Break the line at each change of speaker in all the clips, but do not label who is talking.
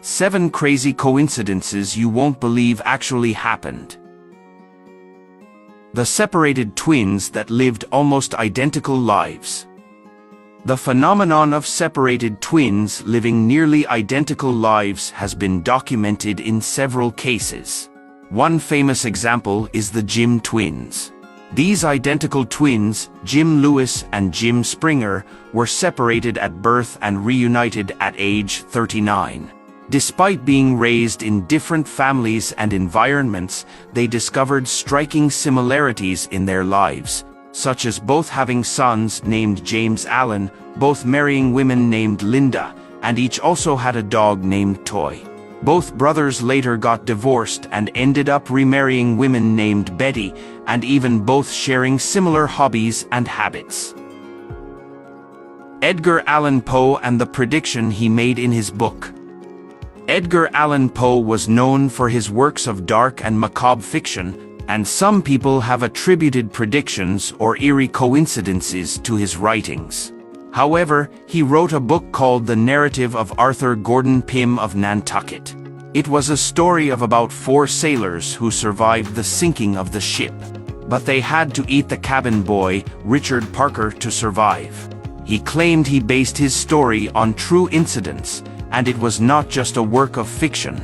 7 crazy coincidences you won't believe actually happened. The separated twins that lived almost identical lives. The phenomenon of separated twins living nearly identical lives has been documented in several cases. One famous example is the Jim twins. These identical twins, Jim Lewis and Jim Springer, were separated at birth and reunited at age 39. Despite being raised in different families and environments, they discovered striking similarities in their lives, such as both having sons named James Allen, both marrying women named Linda, and each also had a dog named Toy. Both brothers later got divorced and ended up remarrying women named Betty, and even both sharing similar hobbies and habits. Edgar Allan Poe and the prediction he made in his book. Edgar Allan Poe was known for his works of dark and macabre fiction, and some people have attributed predictions or eerie coincidences to his writings. However, he wrote a book called The Narrative of Arthur Gordon Pym of Nantucket. It was a story of about 4 sailors who survived the sinking of the ship. But they had to eat the cabin boy, Richard Parker, to survive. He claimed he based his story on true incidents, and it was not just a work of fiction.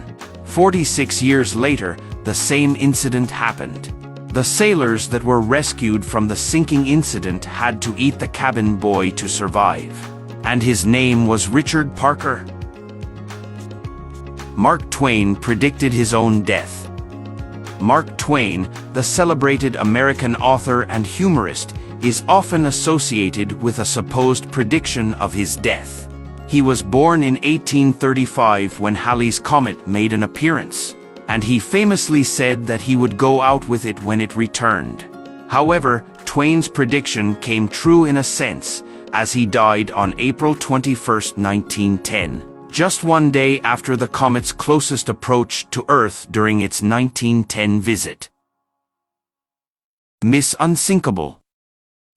46 years later, the same incident happened. The sailors that were rescued from the sinking incident had to eat the cabin boy to survive. And his name was Richard Parker. Mark Twain predicted his own death. Mark Twain, the celebrated American author and humorist, is often associated with a supposed prediction of his death. He was born in 1835 when Halley's Comet made an appearance, and he famously said that he would go out with it when it returned. However, Twain's prediction came true in a sense, as he died on April 21, 1910, just one day after the comet's closest approach to Earth during its 1910 visit. Miss Unsinkable.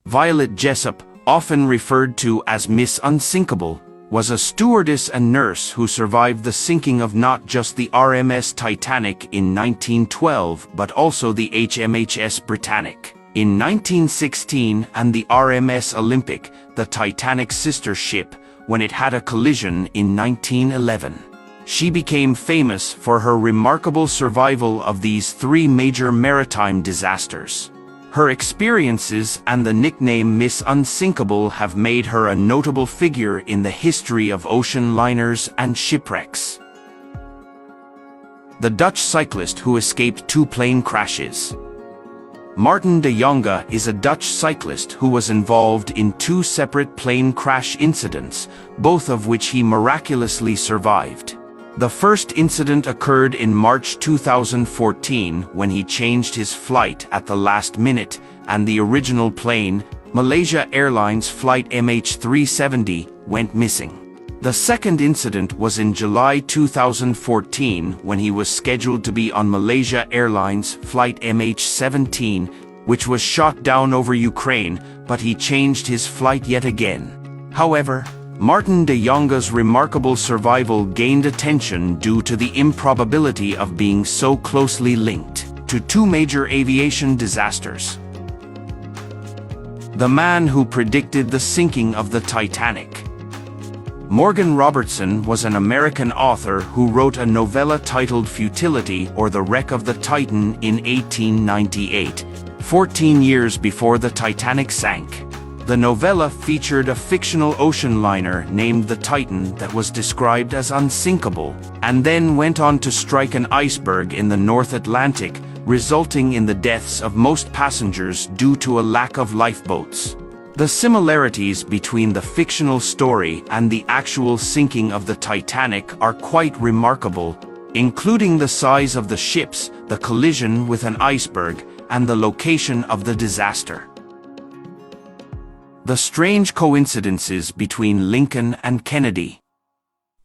Violet Jessop, often referred to as Miss Unsinkable, was a stewardess and nurse who survived the sinking of not just the RMS Titanic in 1912 but also the HMHS Britannic in 1916 and the RMS Olympic, the Titanic's sister ship, when it had a collision in 1911. She became famous for her remarkable survival of these 3 major maritime disasters. Her experiences and the nickname Miss Unsinkable have made her a notable figure in the history of ocean liners and shipwrecks. The Dutch cyclist who escaped 2 plane crashes. Martin de Jonge is a Dutch cyclist who was involved in 2 separate plane crash incidents, both of which he miraculously survived. The first incident occurred in March 2014 when he changed his flight at the last minute, and the original plane, Malaysia Airlines flight MH370, went missing. The second incident was in July 2014 when he was scheduled to be on Malaysia Airlines flight MH17, which was shot down over Ukraine, but he changed his flight yet again. However, Martin de Jonge's remarkable survival gained attention due to the improbability of being so closely linked to 2 major aviation disasters. The man who predicted the sinking of the Titanic. Morgan Robertson was an American author who wrote a novella titled Futility or the Wreck of the Titan in 1898, 14 years before the Titanic sank. The novella featured a fictional ocean liner named the Titan that was described as unsinkable, and then went on to strike an iceberg in the North Atlantic, resulting in the deaths of most passengers due to a lack of lifeboats. The similarities between the fictional story and the actual sinking of the Titanic are quite remarkable, including the size of the ships, the collision with an iceberg, and the location of the disaster. The strange coincidences between Lincoln and Kennedy.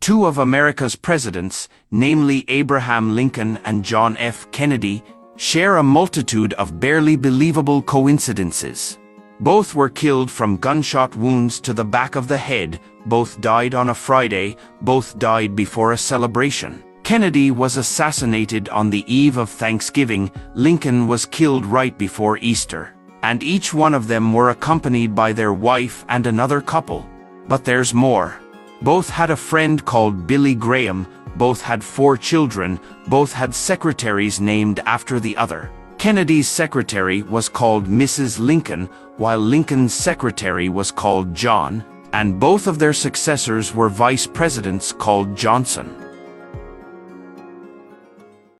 2 of America's presidents, namely Abraham Lincoln and John F. Kennedy, share a multitude of barely believable coincidences. Both were killed from gunshot wounds to the back of the head. Both died on a Friday. Both died before a celebration. Kennedy was assassinated on the eve of Thanksgiving. Lincoln was killed right before Easter. And each one of them were accompanied by their wife and another couple. But there's more. Both had a friend called Billy Graham. Both had 4 children. Both had secretaries named after the other. Kennedy's secretary was called Mrs. Lincoln, while Lincoln's secretary was called John, and both of their successors were vice presidents called Johnson.